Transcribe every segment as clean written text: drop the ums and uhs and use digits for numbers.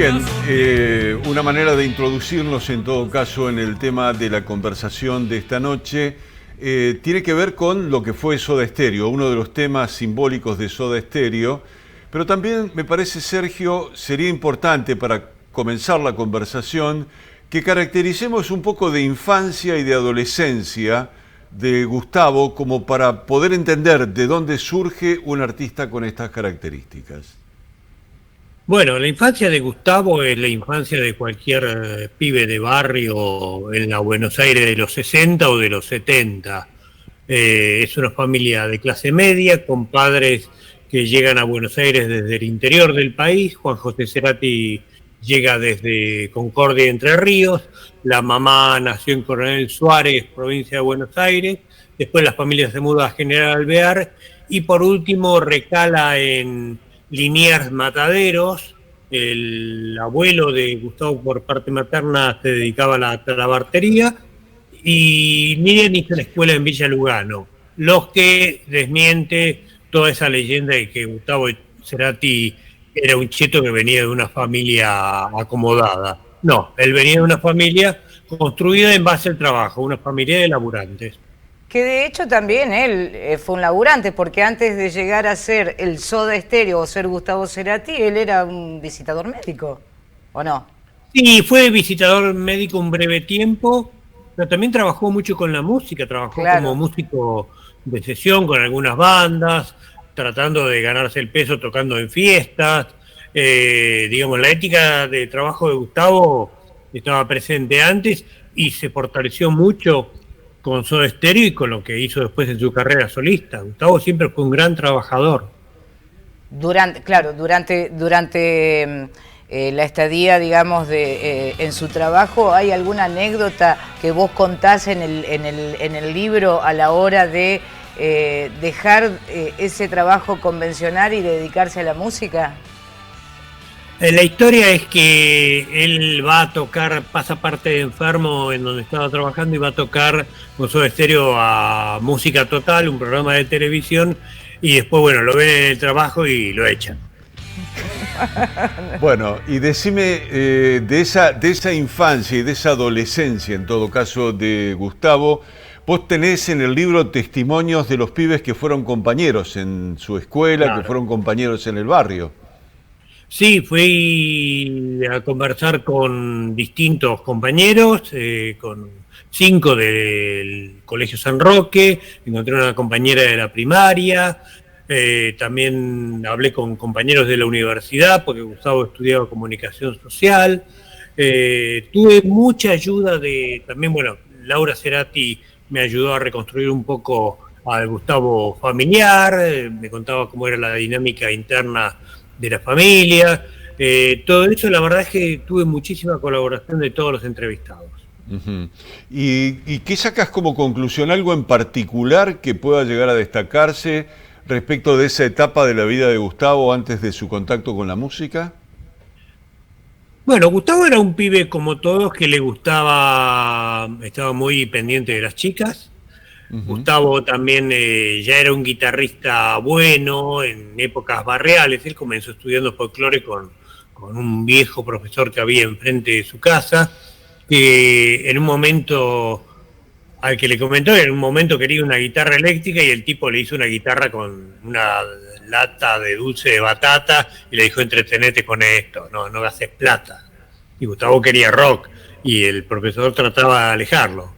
Bien, una manera de introducirnos en todo caso en el tema de la conversación de esta noche tiene que ver con lo que fue Soda Stereo, uno de los temas simbólicos de Soda Stereo, pero también me parece, Sergio, sería importante para comenzar la conversación que caractericemos un poco de infancia y de adolescencia de Gustavo como para poder entender de dónde surge un artista con estas características. Bueno, la infancia de Gustavo es la infancia de cualquier pibe de barrio en la Buenos Aires de los 60 o de los 70. Es una familia de clase media con padres que llegan a Buenos Aires desde el interior del país. Juan José Cerati llega desde Concordia, Entre Ríos. La mamá nació en Coronel Suárez, provincia de Buenos Aires. Después la familia se muda a General Alvear y por último recala en Liniers Mataderos. El abuelo de Gustavo por parte materna se dedicaba a la talabartería y Miriam hizo la escuela en Villa Lugano, lo que desmiente toda esa leyenda de que Gustavo Cerati era un cheto que venía de una familia acomodada. No, él venía de una familia construida en base al trabajo, una familia de laburantes. Que de hecho también él fue un laburante, porque antes de llegar a ser el Soda Stereo o ser Gustavo Cerati, él era un visitador médico, ¿o no? Sí, fue visitador médico un breve tiempo, pero también trabajó mucho con la música, trabajó como músico de sesión con algunas bandas, tratando de ganarse el peso tocando en fiestas. Digamos, la ética de trabajo de Gustavo estaba presente antes y se fortaleció mucho con Soda Stereo y con lo que hizo después en su carrera solista. Gustavo siempre fue un gran trabajador. Durante la estadía, digamos, en su trabajo, ¿hay alguna anécdota que vos contás en el libro a la hora de dejar ese trabajo convencional y dedicarse a la música? La historia es que él va a tocar, pasa parte de Enfermo en donde estaba trabajando y va a tocar con Soda Stereo a Música Total, un programa de televisión, y después, bueno, lo ven en el trabajo y lo echan. Bueno, y decime de esa infancia y de esa adolescencia, en todo caso, de Gustavo, vos tenés en el libro testimonios de los pibes que fueron compañeros en su escuela, claro, que fueron compañeros en el barrio. Sí, fui a conversar con distintos compañeros, con 5 del Colegio San Roque, encontré una compañera de la primaria, también hablé con compañeros de la universidad, porque Gustavo estudiaba comunicación social. Tuve mucha ayuda también, bueno, Laura Cerati me ayudó a reconstruir un poco al Gustavo familiar, me contaba cómo era la dinámica interna de la familia. Todo eso, la verdad es que tuve muchísima colaboración de todos los entrevistados. Uh-huh. ¿Y qué sacas como conclusión? ¿Algo en particular que pueda llegar a destacarse respecto de esa etapa de la vida de Gustavo antes de su contacto con la música? Bueno, Gustavo era un pibe como todos que le gustaba, estaba muy pendiente de las chicas. Gustavo también ya era un guitarrista bueno en épocas barriales. Él comenzó estudiando folclore con un viejo profesor que había enfrente de su casa, que en un momento, al que le comentó, en un momento quería una guitarra eléctrica y el tipo le hizo una guitarra con una lata de dulce de batata y le dijo: entretenete con esto, no gastes plata. Y Gustavo quería rock y el profesor trataba de alejarlo.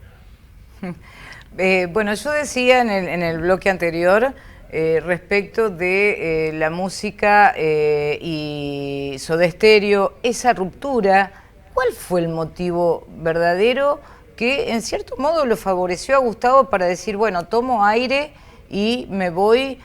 Bueno, yo decía en el bloque anterior respecto de la música y Soda Stereo, esa ruptura, ¿cuál fue el motivo verdadero que en cierto modo lo favoreció a Gustavo para decir, bueno, tomo aire y me voy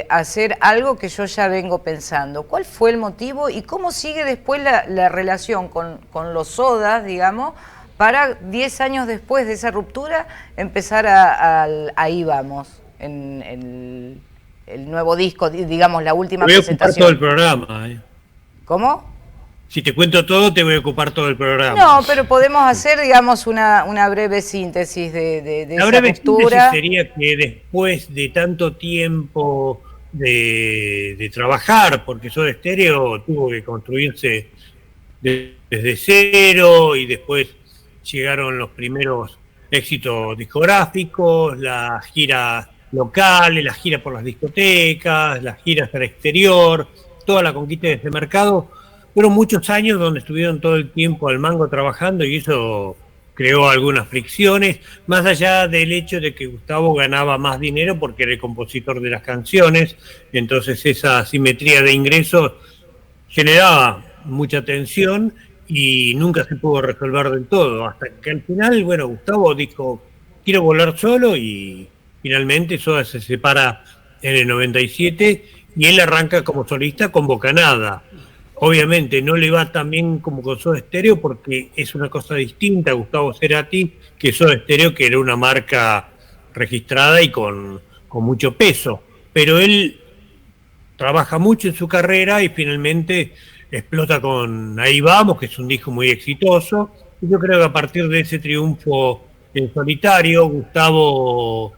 a hacer algo que yo ya vengo pensando? ¿Cuál fue el motivo y cómo sigue después la relación con los Sodas, digamos, para 10 años después de esa ruptura empezar Ahí Vamos, en el nuevo disco, digamos, la última presentación? Voy a ocupar todo el programa. ¿Cómo? Si te cuento todo, te voy a ocupar todo el programa. No, pero podemos hacer, digamos, una breve síntesis de esa ruptura. La breve síntesis sería que después de tanto tiempo de trabajar, porque Soda Stereo tuvo que construirse desde cero, y después llegaron los primeros éxitos discográficos, las giras locales, las giras por las discotecas, las giras al exterior, toda la conquista de ese mercado. Fueron muchos años donde estuvieron todo el tiempo al mango trabajando, y eso creó algunas fricciones, más allá del hecho de que Gustavo ganaba más dinero porque era el compositor de las canciones. Entonces esa asimetría de ingresos generaba mucha tensión y nunca se pudo resolver del todo, hasta que al final, bueno, Gustavo dijo, quiero volar solo, y finalmente Soda se separa en el 97 y él arranca como solista con Bocanada. Obviamente no le va tan bien como con Soda Stereo porque es una cosa distinta a Gustavo Cerati que Soda Stereo, que era una marca registrada y con mucho peso, pero él trabaja mucho en su carrera y finalmente explota con Ahí Vamos, que es un disco muy exitoso. Y yo creo que a partir de ese triunfo en solitario, Gustavo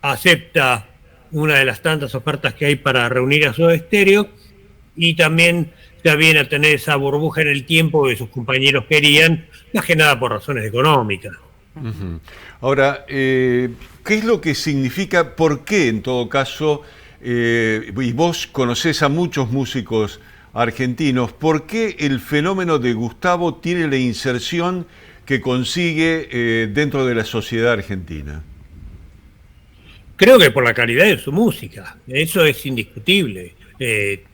acepta una de las tantas ofertas que hay para reunir a Soda Stereo, y también ya viene a tener esa burbuja en el tiempo que sus compañeros querían, más que nada por razones económicas. Uh-huh. Ahora, ¿qué es lo que significa, por qué en todo caso, y vos conocés a muchos músicos argentinos, por qué el fenómeno de Gustavo tiene la inserción que consigue dentro de la sociedad argentina? Creo que por la calidad de su música, eso es indiscutible.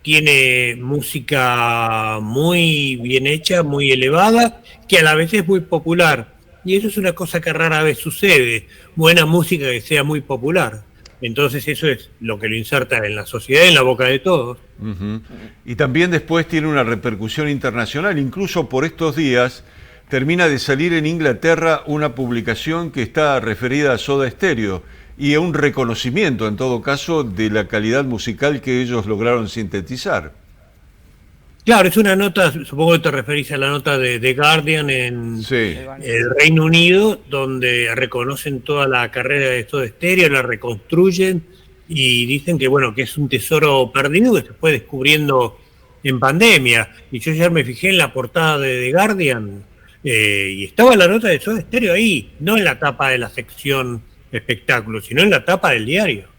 Tiene música muy bien hecha, muy elevada, que a la vez es muy popular. Y eso es una cosa que rara vez sucede, buena música que sea muy popular. Entonces eso es lo que lo inserta en la sociedad, en la boca de todos. Uh-huh. Y también después tiene una repercusión internacional. Incluso por estos días termina de salir en Inglaterra una publicación que está referida a Soda Stereo y a un reconocimiento, en todo caso, de la calidad musical que ellos lograron sintetizar. Claro, es una nota, supongo que te referís a la nota de The Guardian en Sí. el Reino Unido, donde reconocen toda la carrera de Soda Stereo, la reconstruyen y dicen que bueno, que es un tesoro perdido que se fue descubriendo en pandemia. Y yo ya me fijé en la portada de The Guardian y estaba la nota de Soda Stereo ahí, no en la tapa de la sección espectáculos, sino en la tapa del diario.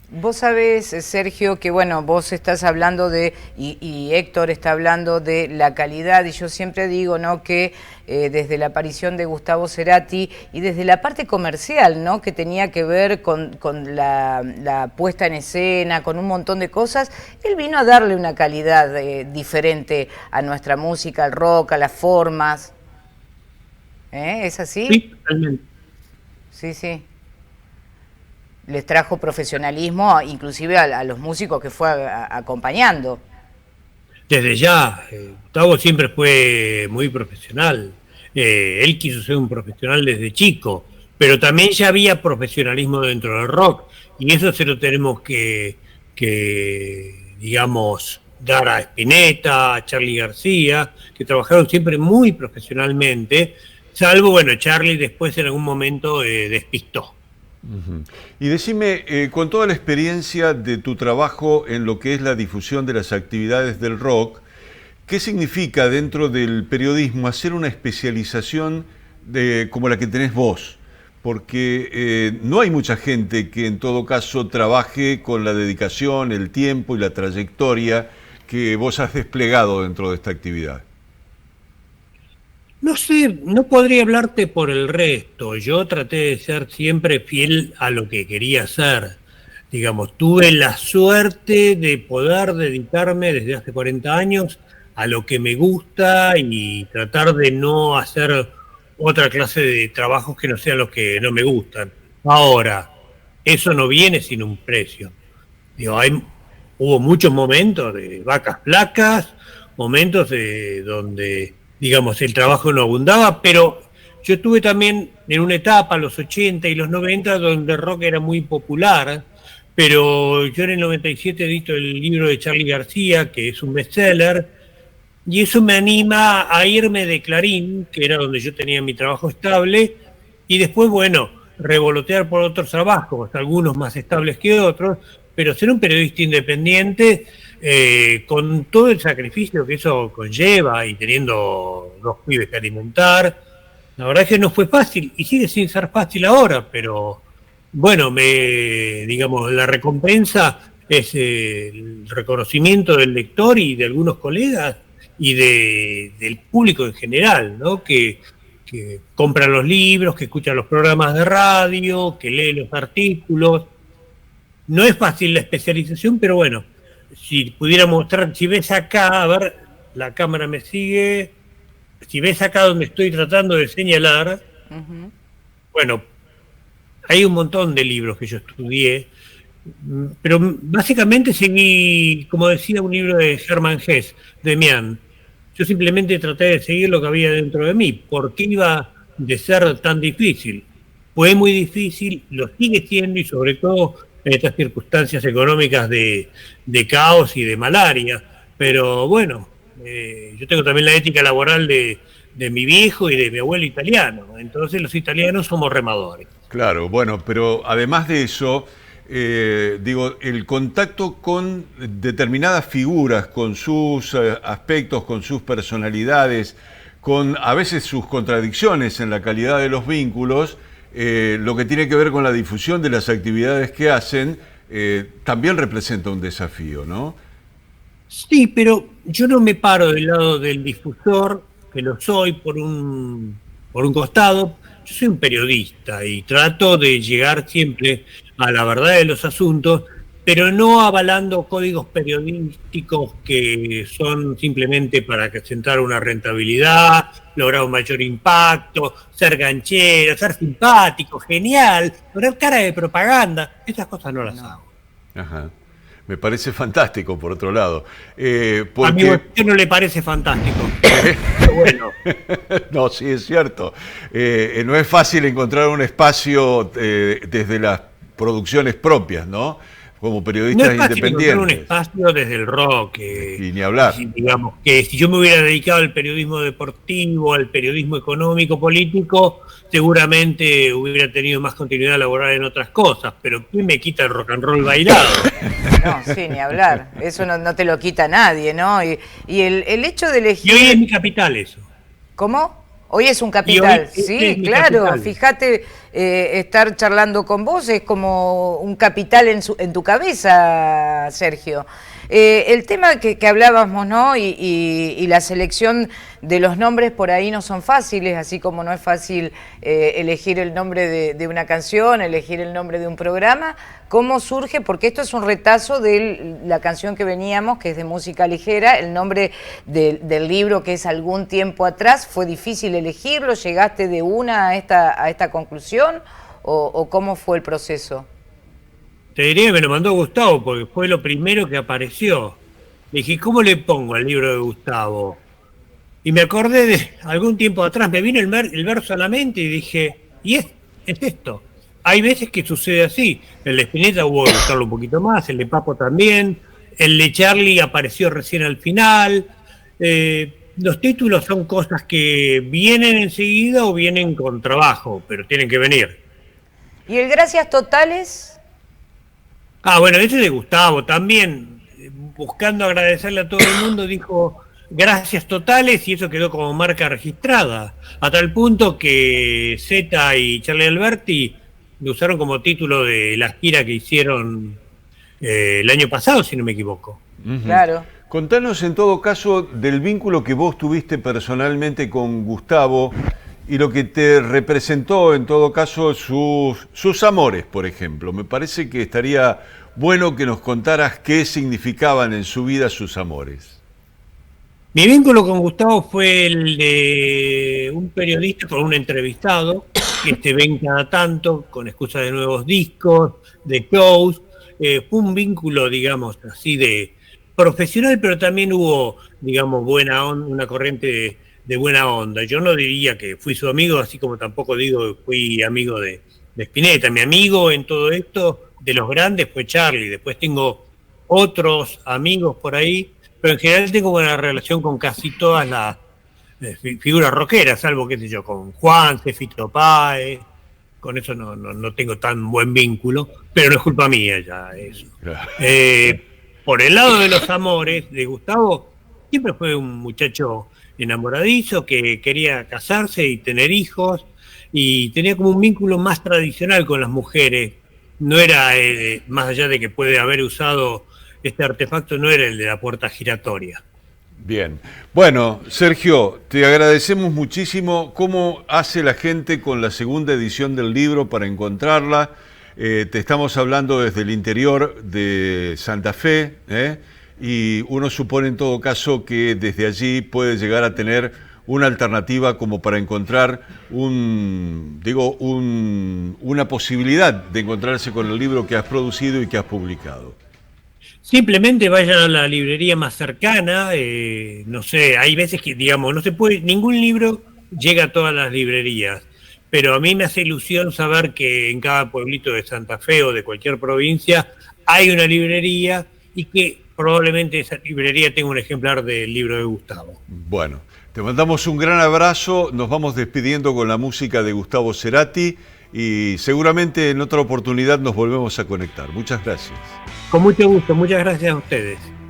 Vos sabés, Sergio, que bueno, vos estás hablando de, y Héctor está hablando de la calidad, y yo siempre digo, ¿no?, que desde la aparición de Gustavo Cerati y desde la parte comercial, ¿no?, que tenía que ver con la puesta en escena, con un montón de cosas, él vino a darle una calidad diferente a nuestra música, al rock, a las formas. ¿Es así? Sí, totalmente. Sí, sí. Les trajo profesionalismo, inclusive a los músicos que fue acompañando. Desde ya, Gustavo siempre fue muy profesional. Él quiso ser un profesional desde chico, pero también ya había profesionalismo dentro del rock, y eso se lo tenemos que digamos, dar a Spinetta, a Charly García, que trabajaron siempre muy profesionalmente, salvo, bueno, Charly después en algún momento despistó. Uh-huh. Y decime, con toda la experiencia de tu trabajo en lo que es la difusión de las actividades del rock, ¿qué significa dentro del periodismo hacer una especialización como la que tenés vos? Porque no hay mucha gente que en todo caso trabaje con la dedicación, el tiempo y la trayectoria que vos has desplegado dentro de esta actividad. No sé, no podría hablarte por el resto. Yo traté de ser siempre fiel a lo que quería hacer. Digamos, tuve la suerte de poder dedicarme desde hace 40 años a lo que me gusta y tratar de no hacer otra clase de trabajos que no sean los que no me gustan. Ahora, eso no viene sin un precio. Digo, hubo muchos momentos de vacas flacas, momentos donde, digamos, el trabajo no abundaba, pero yo estuve también en una etapa, los 80 y los 90, donde el rock era muy popular, pero yo en el 97 edito el libro de Charly García, que es un bestseller, y eso me anima a irme de Clarín, que era donde yo tenía mi trabajo estable, y después, bueno, revolotear por otros trabajos, algunos más estables que otros, pero ser un periodista independiente con todo el sacrificio que eso conlleva y teniendo 2 pibes que alimentar, la verdad es que no fue fácil y sigue sin ser fácil ahora, pero bueno, digamos, la recompensa es el reconocimiento del lector y de algunos colegas y del público en general, ¿no? Que compra los libros, que escucha los programas de radio, que lee los artículos. No es fácil la especialización, pero bueno, si pudiera mostrar, si ves acá, a ver, la cámara me sigue, si ves acá donde estoy tratando de señalar, bueno, hay un montón de libros que yo estudié, pero básicamente seguí, como decía un libro de Hermann Hesse, Demian, yo simplemente traté de seguir lo que había dentro de mí. ¿Por qué iba de ser tan difícil? Fue muy difícil, lo sigue siendo y sobre todo en estas circunstancias económicas de caos y de malaria. Pero bueno, yo tengo también la ética laboral de mi viejo y de mi abuelo italiano. Entonces los italianos somos remadores. Claro, bueno, pero además de eso, digo, el contacto con determinadas figuras, con sus aspectos, con sus personalidades, con a veces sus contradicciones en la calidad de los vínculos, lo que tiene que ver con la difusión de las actividades que hacen, también representa un desafío, ¿no? Sí, pero yo no me paro del lado del difusor, que lo soy por un costado. Yo soy un periodista y trato de llegar siempre a la verdad de los asuntos, pero no avalando códigos periodísticos que son simplemente para acrecentar una rentabilidad, lograr un mayor impacto, ser ganchero, ser simpático, genial, poner cara de propaganda. Esas cosas no las hago. Ajá. Me parece fantástico, por otro lado. Porque... A mi usted no le parece fantástico. Pero bueno. No, sí, es cierto. No es fácil encontrar un espacio desde las producciones propias, ¿no? Como periodistas no es fácil independientes. Un espacio desde el rock. Y ni hablar. Digamos que si yo me hubiera dedicado al periodismo deportivo, al periodismo económico, político, seguramente hubiera tenido más continuidad laboral en otras cosas. Pero ¿quién me quita el rock and roll bailado? No, sí, ni hablar. Eso no te lo quita nadie, ¿no? Y el hecho de elegir... Y hoy es mi capital eso. ¿Cómo? Hoy es un capital, sí, claro. Capital. Fíjate, estar charlando con vos es como un capital en tu cabeza, Sergio. El tema que hablábamos, ¿no? Y la selección de los nombres por ahí no son fáciles, así como no es fácil elegir el nombre de una canción, elegir el nombre de un programa. ¿Cómo surge? Porque esto es un retazo de la canción que veníamos, que es de música ligera, el nombre del libro que es Algún tiempo atrás. ¿Fue difícil elegirlo? ¿Llegaste de una a esta conclusión? ¿O cómo fue el proceso? Te diría que me lo mandó Gustavo, porque fue lo primero que apareció. Le dije, ¿cómo le pongo al libro de Gustavo? Y me acordé de algún tiempo atrás, me vino el verso a la mente y dije, y es esto. Hay veces que sucede así. El de Spinetta hubo que buscarlo un poquito más, el de Papo también, el de Charlie apareció recién al final. Los títulos son cosas que vienen enseguida o vienen con trabajo, pero tienen que venir. ¿Y el Gracias Totales? Bueno, ese de Gustavo también, buscando agradecerle a todo el mundo, dijo gracias totales y eso quedó como marca registrada, a tal punto que Zeta y Charlie Alberti lo usaron como título de la gira que hicieron el año pasado, si no me equivoco. Claro. Contanos en todo caso del vínculo que vos tuviste personalmente con Gustavo y lo que te representó en todo caso sus amores, por ejemplo. Me parece que estaría bueno que nos contaras qué significaban en su vida sus amores. Mi vínculo con Gustavo fue el de un periodista con un entrevistado que te ven cada tanto con excusa de nuevos discos, de shows. Fue un vínculo, digamos, así de profesional, pero también hubo, digamos, buena onda, una corriente de buena onda. Yo no diría que fui su amigo, así como tampoco digo que fui amigo de Spinetta. Mi amigo en todo esto, de los grandes, fue Charlie. Después tengo otros amigos por ahí, pero en general tengo buena relación con casi todas las figuras rockeras, salvo, qué sé yo, con Juan, Fito Páez. Con eso no tengo tan buen vínculo, pero no es culpa mía ya eso. Claro. Por el lado de los amores de Gustavo, siempre fue un muchacho enamoradizo que quería casarse y tener hijos y tenía como un vínculo más tradicional con las mujeres. No era, más allá de que puede haber usado este artefacto, no era el de la puerta giratoria. Bien. Bueno, Sergio, te agradecemos muchísimo. ¿Cómo hace la gente con la segunda edición del libro para encontrarla? Te estamos hablando desde el interior de Santa Fe, y uno supone en todo caso que desde allí puede llegar a tener una alternativa como para encontrar una posibilidad de encontrarse con el libro que has producido y que has publicado. Simplemente vayan a la librería más cercana, no sé, hay veces que, digamos, no se puede, ningún libro llega a todas las librerías, pero a mí me hace ilusión saber que en cada pueblito de Santa Fe o de cualquier provincia hay una librería y que probablemente esa librería tenga un ejemplar del libro de Gustavo. Bueno, te mandamos un gran abrazo, nos vamos despidiendo con la música de Gustavo Cerati y seguramente en otra oportunidad nos volvemos a conectar. Muchas gracias. Con mucho gusto, muchas gracias a ustedes.